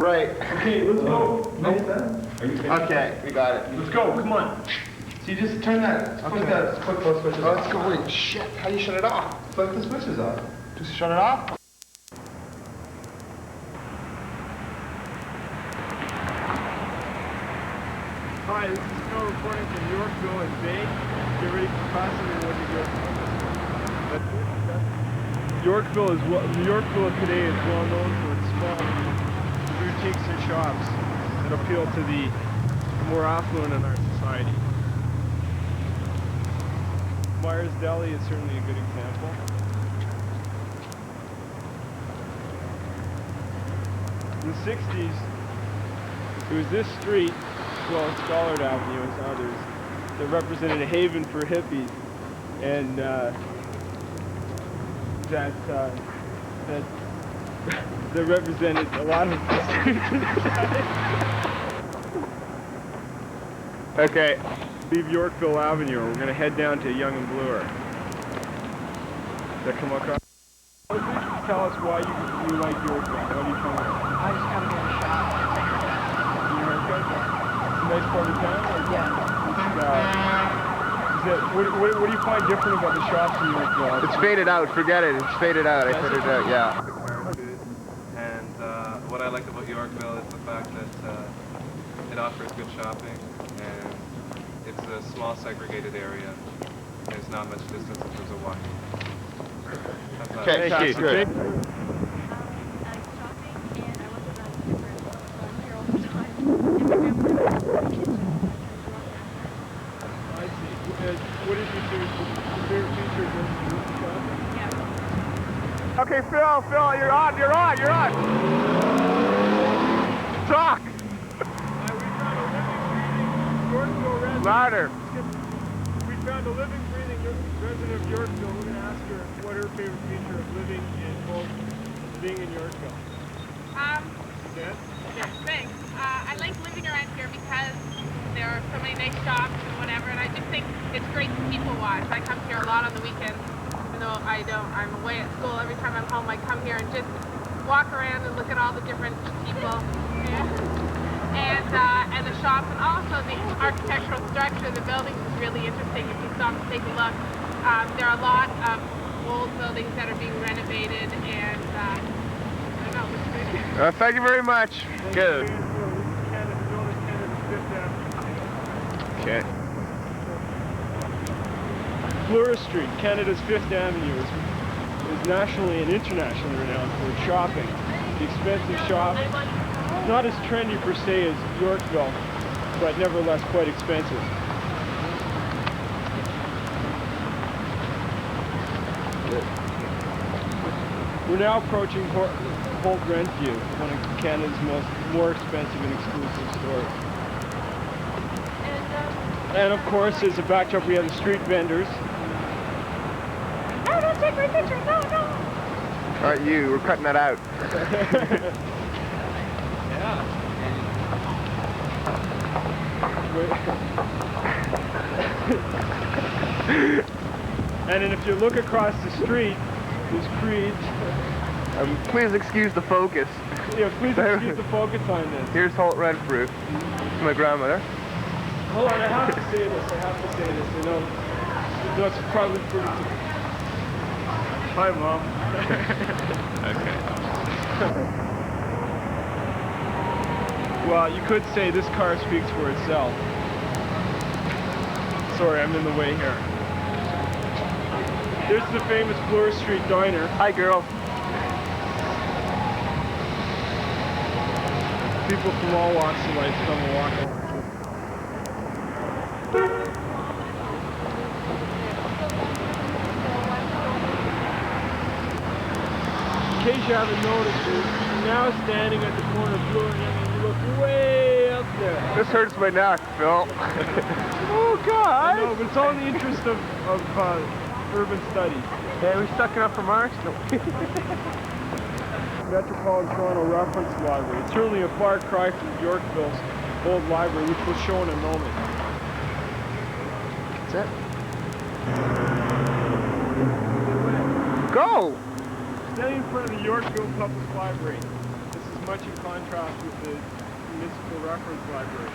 Right. Okay, let's go. Okay, we got it. Let's go, come on. So you just turn that, flick those switches off. Let's go. Holy shit, how do you shut it off? Flick the switches off. Just shut it off? Hi, this is Phil reporting from Yorkville and Bay. Get ready for passenger what you Yorkville today is well known for its small boutiques and shops that appeal to the more affluent in our society. Myers Deli is certainly a good example. In the 60s, it was this street, well, Schollard Avenue and others, that represented a haven for hippies, and that represented a lot of Okay, leave Yorkville Avenue. We're going to head down to Yonge and Bloor. Does that come across? Tell us why you like Yorkville. Why do you come here? I just come to get a shot. It's a nice part of town? Yeah. What do you find different about the shops in Yorkville? It's faded out, forget it. It's faded out. I faded out, yeah. And what I like about Yorkville is the fact that it offers good shopping, and it's a small segregated area. There's not much distance in terms of walking. Okay, thank you. Good. What is your favorite feature of this shopping? Yeah. Okay, Phil, you're on. Talk! We found a living, breathing Yorkville resident. Louder. We found a living, breathing resident of Yorkville. We're going to ask her what her favorite feature of living in being in Yorkville. Yes? Yeah, thanks. I like living around here because there are so many nice shops and whatever, and I just think it's great to people watch. I come here a lot on the weekends, even though I'm away at school. Every time I'm home, I come here and just walk around and look at all the different people, and the shops, and also the architectural structure. The buildings is really interesting if you stop to take a look. There are a lot of old buildings that are being renovated, and I don't know. Thank you very much. Good. Okay. Bloor Street, Canada's Fifth Avenue, is nationally and internationally renowned for its shopping. The expensive shops, not as trendy per se as Yorkville, but nevertheless quite expensive. We're now approaching Holt Rentview, one of Canada's more expensive and exclusive stores. And of course, as a backdrop, we have the street vendors. No, don't take my picture. No. All right, we're cutting that out. Yeah. And then if you look across the street, there's Creed's. Please excuse the focus. Yeah, please excuse the focus on this. Here's Holt Renfrew. My grandmother. Hold on, I have to say this. You know, it's probably pretty. Hi, Mom. Okay. Well, you could say this car speaks for itself. Sorry, I'm in the way here. There's the famous Bloor Street Diner. Hi, girl. People from all walks of life come and walk over. In case you haven't noticed, we're now standing at the corner of Bloor and Yonge, and you look way up there. This hurts my neck, Phil. Oh, God. I know, but it's all in the interest of urban studies. Hey, we stuck it up for Marks? No. Metropolitan Toronto Reference Library. It's certainly a far cry from Yorkville's old library, which we'll show in a moment. That's it. Go! Standing in front of the Yorkville Public Library. This is much in contrast with the municipal reference library.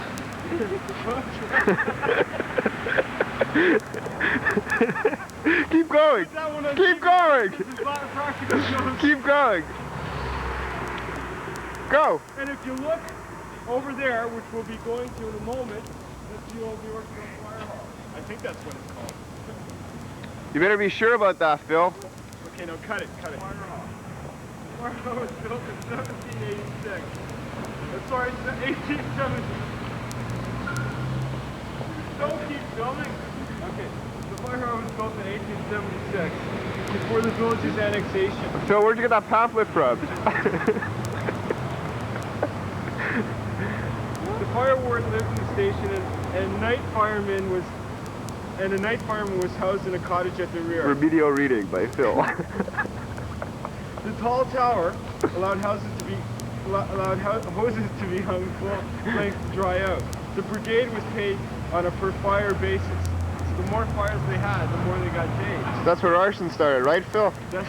Keep going! Keep going! Keep going! Go! And if you look over there, which we'll be going to in a moment, that's the old Yorkville Fire Hall. I think that's what it's called. You better be sure about that, Phil. Okay, now cut it, cut it. Fire Hall. Fire Hall was built in 1786. Sorry, 1870. Don't keep filming. Okay, the Fire Hall was built in 1876, before the village's annexation. Phil, where'd you get that pamphlet from? The fire warden lived in the station, and a night fireman was housed in a cottage at the rear. Remedial reading by Phil. The tall tower allowed hoses to be hung full length to dry out. The brigade was paid on a per fire basis. So the more fires they had, the more they got paid. That's where arson started, right, Phil? This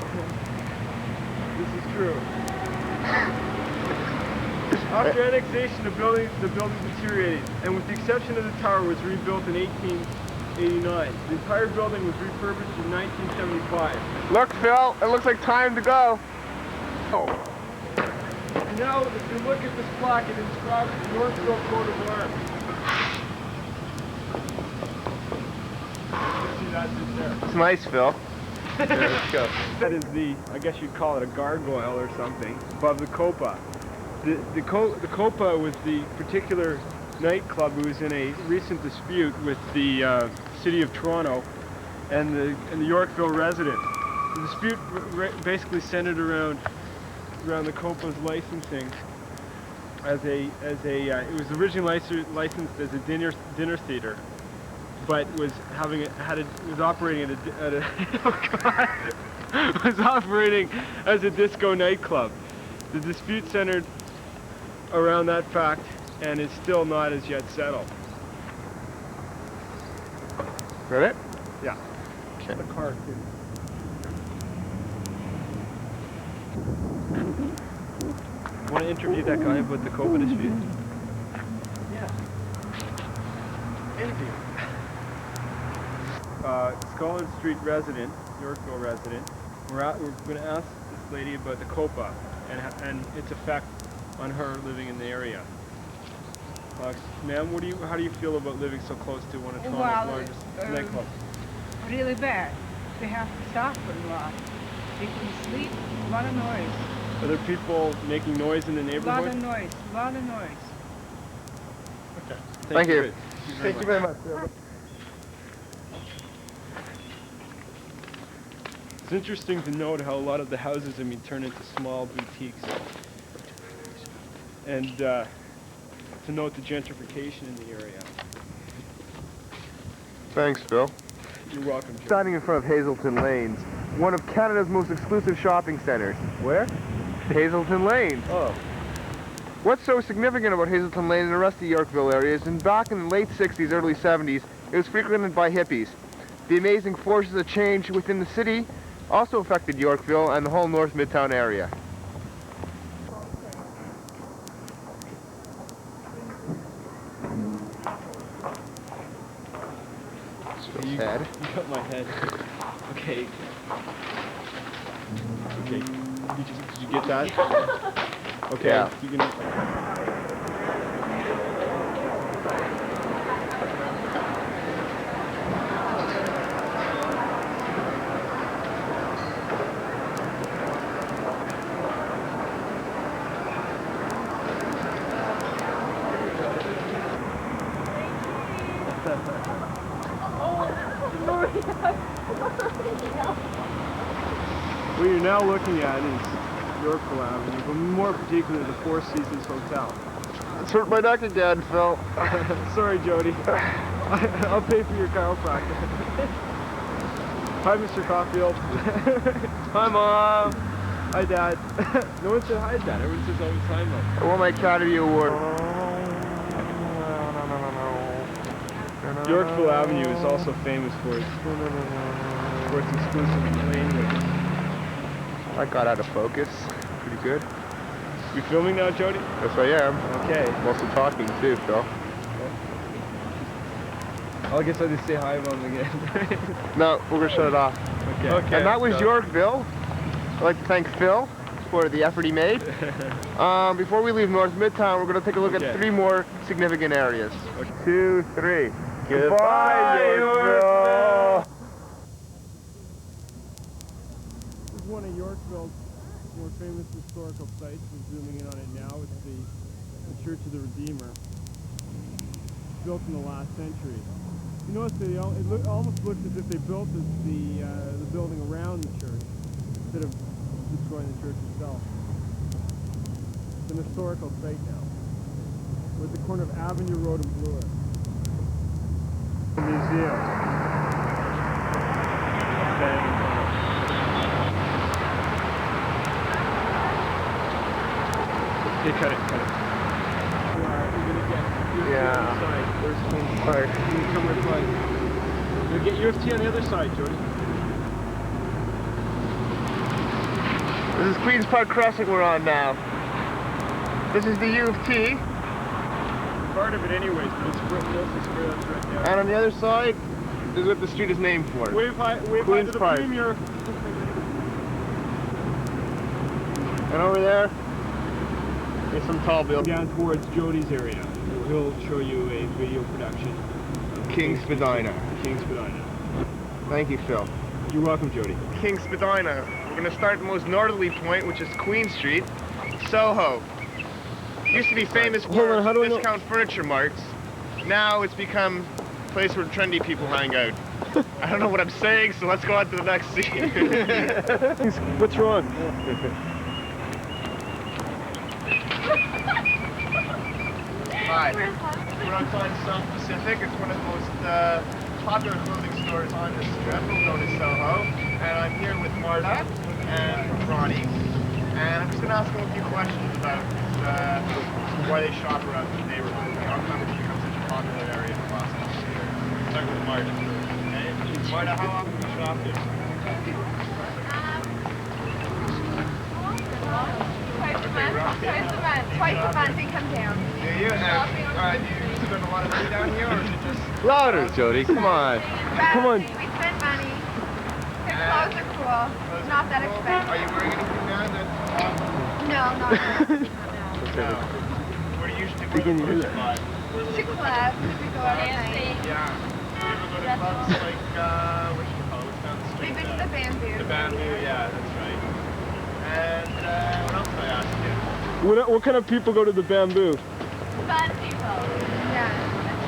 is true. After annexation, the building deteriorated, and with the exception of the tower, was rebuilt in 1889. The entire building was refurbished in 1975. Look, Phil, it looks like time to go. Oh. And now, if you look at this plaque, it inscribes the Yorkville coat of arms. See that just there? It's nice, Phil. Let's go. That is the, I guess you'd call it a gargoyle or something, above the Copa. The Copa was the particular nightclub who was in a recent dispute with the city of Toronto and the Yorkville residents. The dispute basically centered around the Copa's licensing it was originally licensed as a dinner theater, but was operating as a disco nightclub. The dispute centered around that fact and is still not as yet settled. Read it? Yeah. Okay. The car too. Want to interview that guy about the Copa dispute? Yeah. Interview. Scotland Street resident, Yorkville resident. We're going to ask this lady about the Copa and its effect on her living in the area. Ma'am, how do you feel about living so close to one of Toronto's largest nightclubs? Really bad. They have to suffer a lot. They can sleep, a lot of noise. Are there people making noise in the A neighborhood? lot of noise, a lot of noise. Okay. Thank you. Thank you very much. It's interesting to note how a lot of the houses have been turned into small boutiques. And to note the gentrification in the area. Thanks, Phil. You're welcome, Joe. Standing in front of Hazelton Lanes, one of Canada's most exclusive shopping centres. Where? Hazelton Lanes. Oh. What's so significant about Hazelton Lane and the rest of the Yorkville area is back in the late 60s, early 70s, it was frequented by hippies. The amazing forces of change within the city also affected Yorkville and the whole North Midtown area. You got my head. Okay. Okay. Did you get that? Okay. Yeah. You can. What you're now looking at is Yorkville Avenue, but more particularly the Four Seasons Hotel. It's hurt my neck again, Phil. Sorry, Jody. I'll pay for your chiropractor. Hi, Mr. Caulfield. Hi, Mom. Hi, Dad. No one said hi, Dad. Everyone says always hi, Mom. I won my Academy Award. Yorkville Avenue is also famous for its exclusive language. I got out of focus. Pretty good. You filming now, Jody? Yes, I am. Okay. Mostly talking too, Phil. I guess I'll just say hi to him again. No, we're gonna shut it off. Okay. And that was so- Yorkville. I'd like to thank Phil for the effort he made. Before we leave North Midtown, we're gonna take a look at 3 more significant areas. 2, 3. Goodbye, Yorkville! This is one of Yorkville's more famous historical sites. We're zooming in on it now. It's the Church of the Redeemer. Built in the last century. You notice that it almost looks as if they built the building around the church instead of destroying the church itself. It's an historical site now. We're at the corner of Avenue Road and Bloor. Museum. Okay, cut it. You're gonna get Yeah. There's Queen's Park. You come with like. You'll get U of T on the other side, Jody. This is Queen's Park Crescent we're on now. This is the U of T. Part of it anyways, but it's mostly spread out right now. And on the other side is what the street is named for. Wave high to Queen's the Park. Premier. And over there is some tall buildings. Down towards Jody's area. He'll show you a video production. King-Spadina. King-Spadina. Thank you, Phil. You're welcome, Jody. King-Spadina. We're going to start at the most northerly point, which is Queen Street, Soho. Used to be famous for discount furniture marts. Now it's become a place where trendy people hang out. I don't know what I'm saying, so let's go on to the next scene. What's wrong? Hi. We're outside South Pacific. It's one of the most popular clothing stores on this strip, known as Soho. And I'm here with Marta and Ronnie. And I'm just going to ask them a few questions about why they shop around the neighborhood and how come it's become such a popular area in the last couple of years. Start with Marta. Okay. Marta, how often do you shop here? Twice a month and come down. Do you? Do you spend a lot of money down here, or is it just... Louder, Jody, come on. Come on. We spend money. The clothes are cool. Not that expensive. Are you wearing anything now that... No, not No. Where do you usually go to buy? Two clubs. We go out at night. Yeah. You ever go to clubs like, what do you call it? What's down the street? We've been to the Bamboo. The Bamboo, yeah, that's right. And what else did I ask you? What kind of people go to the Bamboo? Fun people. Yeah.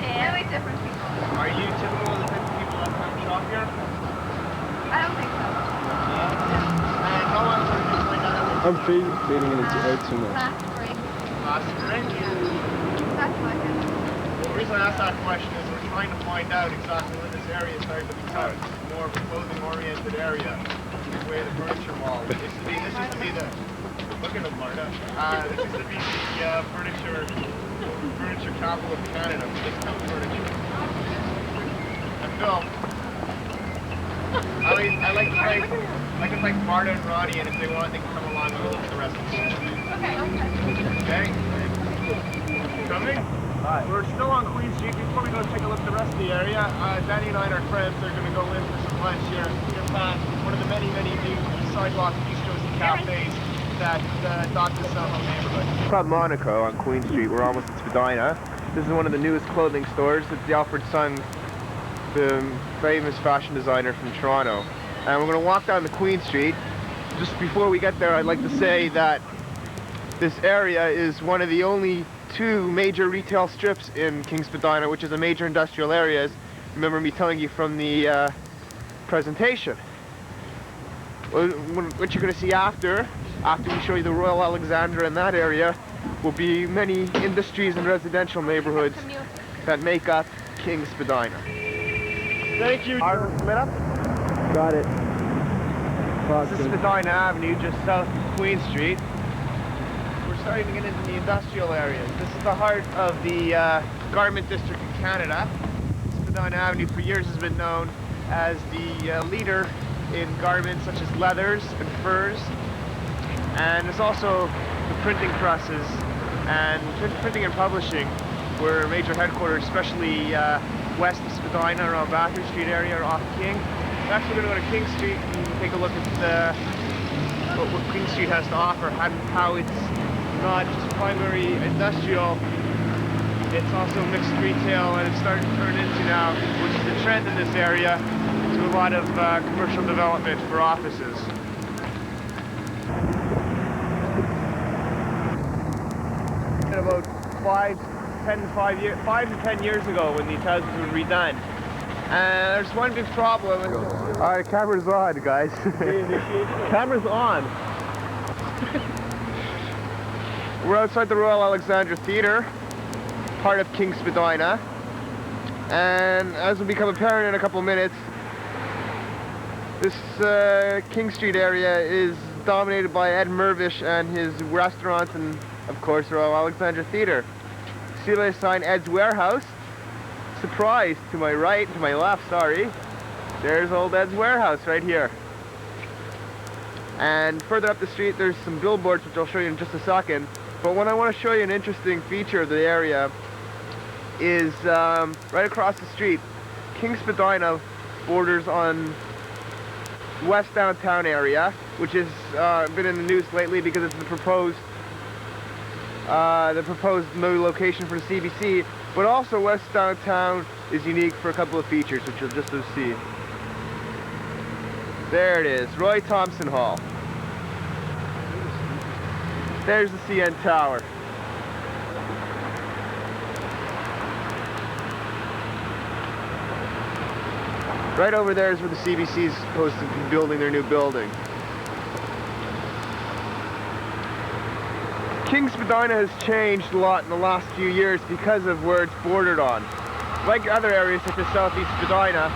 Really different people. Are you typical of the type of people that come shop here? I don't think so. And how long have you been out? I'm fading in out too much. Last spring. Last spring? That's my opinion. The reason I asked that question is we're trying to find out exactly when this area is starting to become more of a clothing-oriented area. This way the furniture mall. This used to be the... Look at them, Marta. This used to be the furniture capital of Canada. Discount furniture. And Phil, I like to thank Marta and Ronnie, and if they want, they can come along and look at the rest of the city. Okay? Coming? Hi. We're still on Queen Street. Before we go take a look at the rest of the area, Danny and I and our friends are going to go in for some lunch here. We're past one of the many new sidewalk bistros and cafes that dot the Soho neighborhood. Club Monaco on Queen Street. We're almost at Spadina. This is one of the newest clothing stores. It's the Alfred Sung, the famous fashion designer from Toronto. And we're going to walk down the Queen Street. Just before we get there, I'd like to say that this area is one of the only 2 major retail strips in King-Spadina, which is a major industrial area. Remember me telling you from the presentation. What you're going to see after we show you the Royal Alexandra in that area, will be many industries and residential neighborhoods that make up King-Spadina. Thank you. Lit up? Got it. This is Spadina Avenue, just south of Queen Street. We're starting to get into the industrial areas. This is the heart of the garment district in Canada. Spadina Avenue for years has been known as the leader in garments such as leathers and furs. And it's also the printing presses and printing and publishing were major headquarters, especially west of Spadina, around Battery Street area, or off King. Next we're going to go to King Street and take a look at what King Street has to offer, and how it's not just primary industrial, it's also mixed retail, and it's starting to turn into now, which is the trend in this area, to a lot of commercial development for offices. And about 5 to 10 years ago, when these houses were redone, and there's one big problem. Alright, camera's on, guys. Camera's on. We're outside the Royal Alexandra Theatre, part of King-Spadina, and as will become apparent in a couple of minutes, this King Street area is dominated by Ed Mervish and his restaurant, and of course Royal Alexandra Theatre. See the sign Ed's Warehouse? Surprise, to my right, to my left, sorry. There's old Ed's Warehouse right here. And further up the street there's some billboards, which I'll show you in just a second. But what I want to show you, an interesting feature of the area, is right across the street. King-Spadina borders on west downtown area, which has been in the news lately because it's the proposed new location for the CBC. But also west downtown is unique for a couple of features, which you'll just see. There it is, Roy Thompson Hall. There's the CN Tower. Right over there is where the CBC is supposed to be building their new building. King-Spadina has changed a lot in the last few years because of where it's bordered on. Like other areas such as southeast Spadina,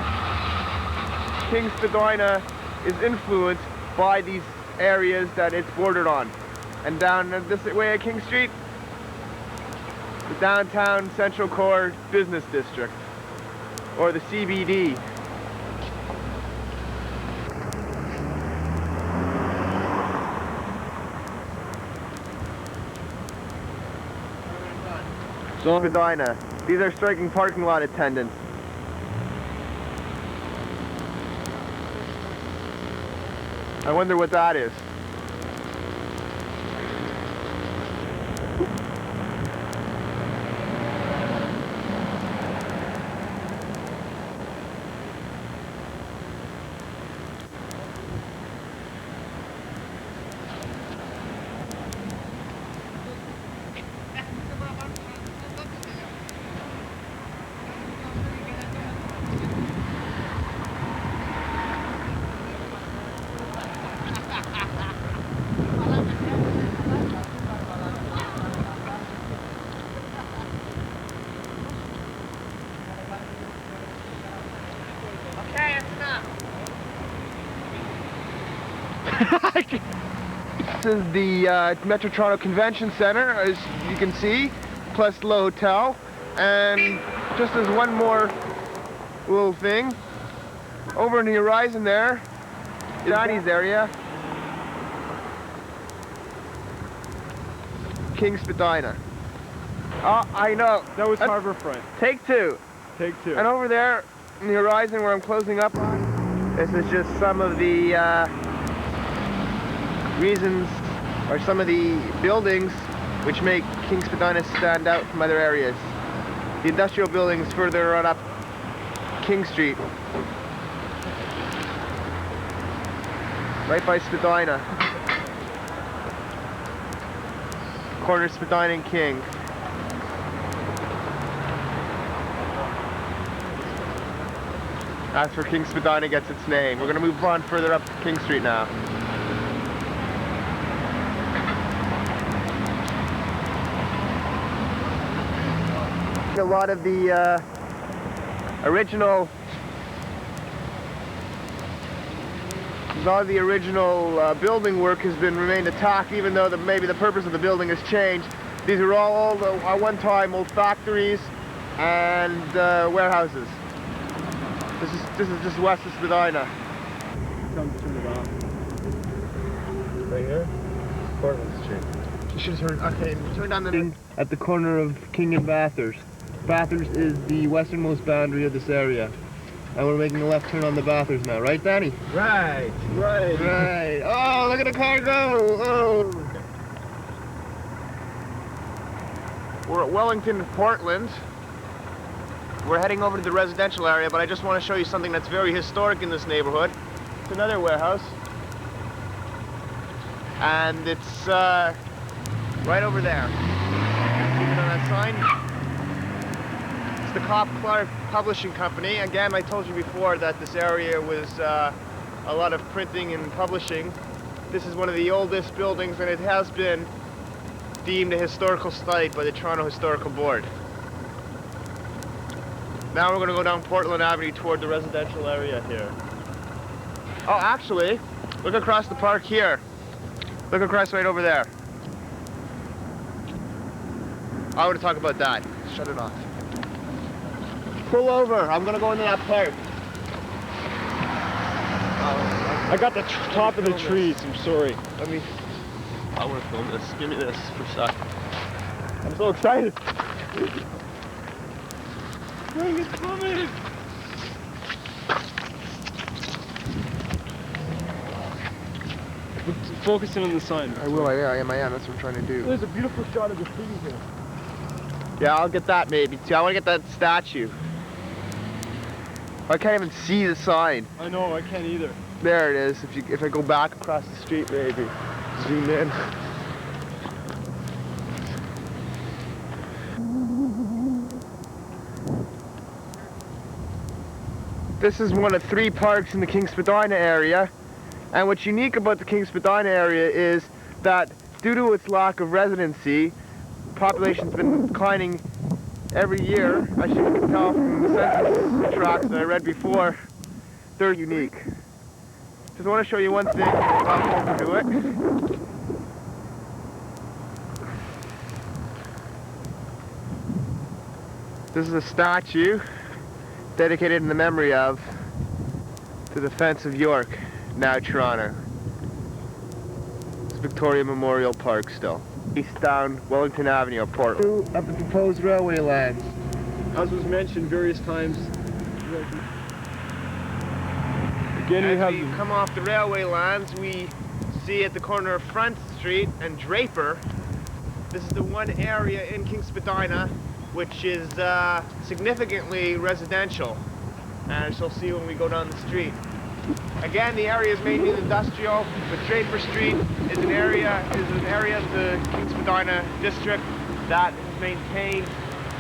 King-Spadina is influenced by these areas that it's bordered on. And down this way at King Street, the downtown Central Core Business District, or the CBD. Spadina. These are striking parking lot attendants. I wonder what that is. This is the Metro Toronto Convention Center, as you can see, plus the hotel. And just as one more little thing, over in the horizon there, Daddy's area, King-Spadina. Oh, I know. That was Harbourfront. Take two. Take two. And over there, in the horizon where I'm closing up on, this is just some of the reasons, or some of the buildings which make King-Spadina stand out from other areas. The industrial buildings further on up King Street, right by Spadina, corner Spadina and King. That's where King-Spadina gets its name. We're going to move on further up King Street now. A lot of the original building work has remained intact, even though maybe the purpose of the building has changed. These are all old, at one time, old factories and warehouses. This is just west of Spadina. Tell them to turn it off. Right here? Portland Street. You should turn. Okay, turn down the. At the corner of King and Bathurst. Bathurst is the westernmost boundary of this area. And we're making a left turn on the Bathurst now, right, Danny? Right. Right. Oh, look at the car go! Oh. We're at Wellington, Portland. We're heading over to the residential area, but I just want to show you something that's very historic in this neighborhood. It's another warehouse. And it's right over there. See it on that sign? It's the Cop Clark Publishing Company. Again, I told you before that this area was a lot of printing and publishing. This is one of the oldest buildings, and it has been deemed a historical site by the Toronto Historical Board. Now we're going to go down Portland Avenue toward the residential area here. Oh, actually, look across the park here. Look across right over there. I want to talk about that. Shut it off. Pull over. I'm going to go into that park. I got the top of the trees. I'm sorry. I want to film this. Give me this for a sec. I'm so excited. Spring is coming! Focusing on the sign. I will. I am. That's what I'm trying to do. There's a beautiful shot of the tree here. Yeah, I'll get that maybe too. I want to get that statue. I can't even see the sign. I know. I can't either. There it is. If I go back across the street, maybe zoom in. This is one of 3 parks in the King-Spadina area, and what's unique about the King-Spadina area is that due to its lack of residency, population's been declining every year. As you can tell from the census tracts that I read before, they're unique. Just want to show you one thing, I'll do it. This is a statue dedicated in the memory of the defense of York, now Toronto. It's Victoria Memorial Park still. East down Wellington Avenue of Portland. Of the proposed railway lines. As was mentioned various times. Again, as we come off the railway lines, we see at the corner of Front Street and Draper, this is the one area in King-Spadina which is significantly residential, and you'll see when we go down the street. Again, the area is mainly industrial, but Draper Street is an area of the King-Spadina district that has maintained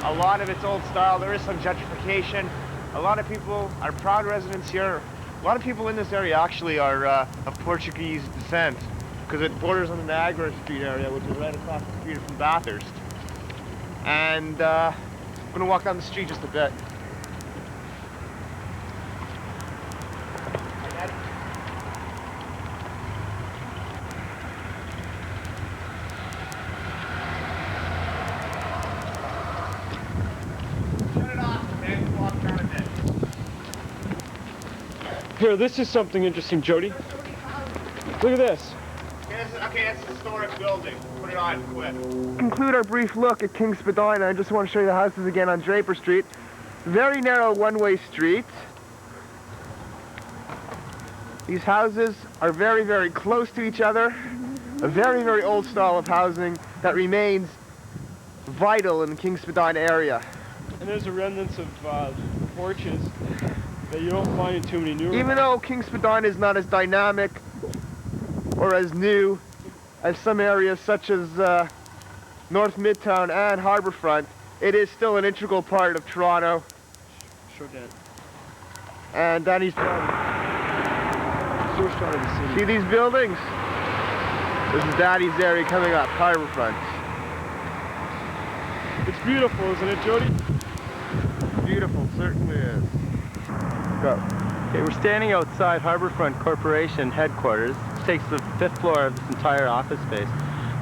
a lot of its old style. There is some gentrification. A lot of people are proud residents here. A lot of people in this area actually are of Portuguese descent, because it borders on the Niagara Street area, which is right across the street from Bathurst. And I'm going to walk down the street just a bit. Shut it off, okay? Walk down a bit. Here, this is something interesting, Jody. Look at this. Okay, that's a historic building. Put it on quick. To conclude our brief look at King-Spadina, I just want to show you the houses again on Draper Street. Very narrow one-way street. These houses are very, very close to each other. A very, very old style of housing that remains vital in the King-Spadina area. And there's a remnants of porches that you don't find in too many newer. Even though King-Spadina is not as dynamic or as new as some areas such as North Midtown and Harbourfront, it is still an integral part of Toronto. Sure did. And Danny's driving. First part of the city. See these buildings? This is Daddy's area coming up, Harbourfront. It's beautiful, isn't it, Jody? Beautiful, certainly is. Go. Okay, we're standing outside Harbourfront Corporation headquarters, which takes the 5th floor of this entire office space.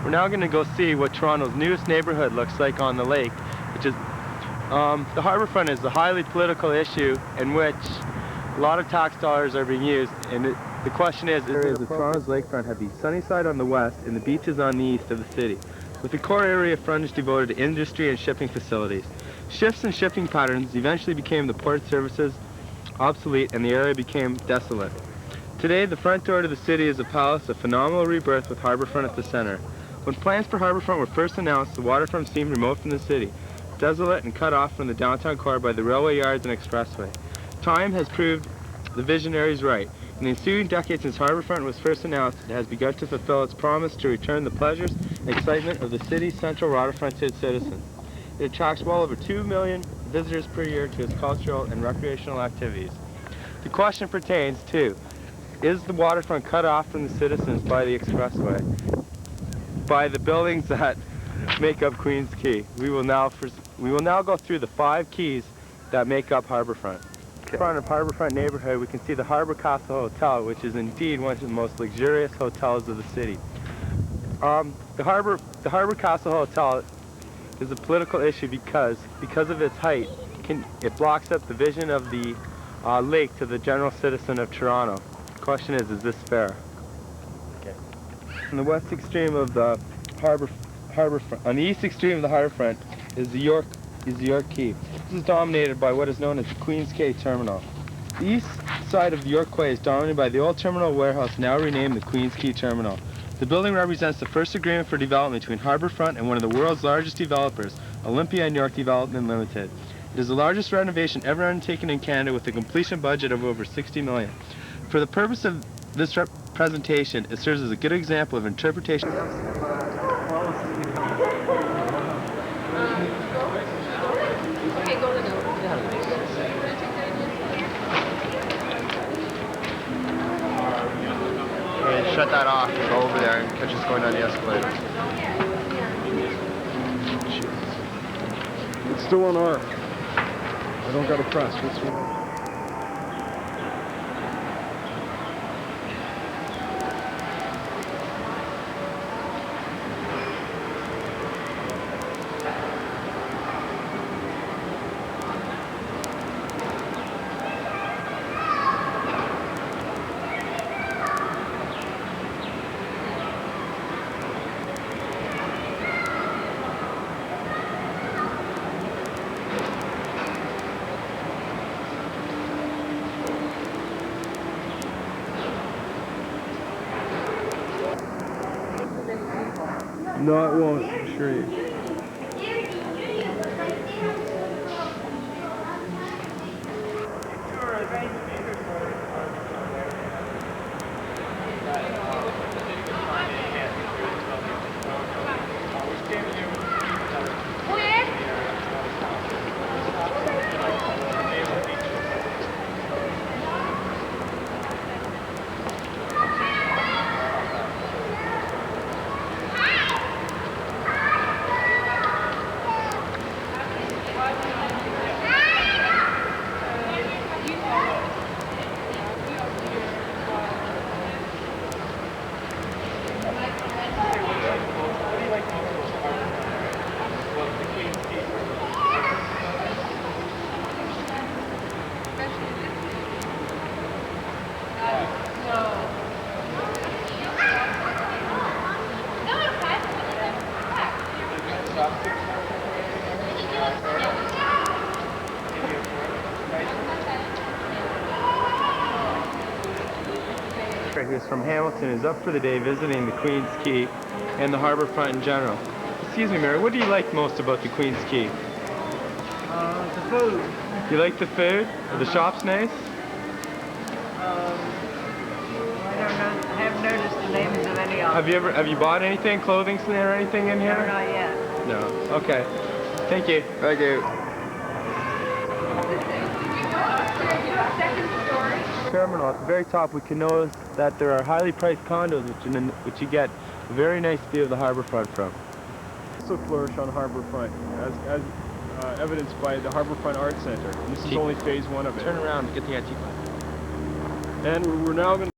We're now going to go see what Toronto's newest neighborhood looks like on the lake, which is the Harbourfront is a highly political issue in which a lot of tax dollars are being used, and the question is areas of Toronto's lakefront have the sunny side on the west and the beaches on the east of the city. with a core area frontage devoted to industry and shipping facilities. Shifts in shipping patterns eventually became the port services obsolete and the area became desolate. Today, the front door to the city is a palace of phenomenal rebirth with Harbourfront at the center. When plans for Harbourfront were first announced, the waterfront seemed remote from the city, desolate and cut off from the downtown core by the railway yards and expressway. Time has proved the visionaries right. In the ensuing decades since Harbourfront was first announced, it has begun to fulfill its promise to return the pleasures and excitement of the city's central waterfront to its citizens. It attracts well over 2 million visitors per year to its cultural and recreational activities. The question pertains to, is the waterfront cut off from the citizens by the expressway? By the buildings that make up Queens Quay. We will now go through the 5 keys that make up Harbourfront. In front of Harbourfront neighborhood, we can see the Harbour Castle Hotel, which is indeed one of the most luxurious hotels of the city. The Harbour Castle Hotel is a political issue because of its height, it blocks up the vision of the lake to the general citizen of Toronto. The question is this fair? Okay. On the west extreme of the Harbourfront, on the east extreme of the Harbourfront is the York Quay. This is dominated by what is known as the Queens Quay Terminal. The east side of the York Quay is dominated by the old terminal warehouse, now renamed the Queens Quay Terminal. The building represents the first agreement for development between Harbourfront and one of the world's largest developers, Olympia and York Development Limited. It is the largest renovation ever undertaken in Canada with a completion budget of over $60 million. For the purpose of this presentation, it serves as a good example of interpretation. Shut that off and go over there and catch us going down the escalator. It's still on R. I don't got to press. Which one? No, it won't. I'm sure you. Who's from Hamilton is up for the day visiting the Queens Quay and the Harbourfront in general. Excuse me, Mary, what do you like most about the Queens Quay? The food. You like the food? Are the shops nice? I don't know. I haven't noticed the names of any of them. Have you bought anything, clothing or anything in here? No, not yet. No. Okay. Thank you. Thank you. Terminal at the very top, we can notice that there are highly priced condos which you get a very nice view of the Harbourfront from. Also flourish on Harbourfront, as evidenced by the Harbourfront Art Center. And this is only phase 1 of it. Turn around and get the antique one. And we're now going to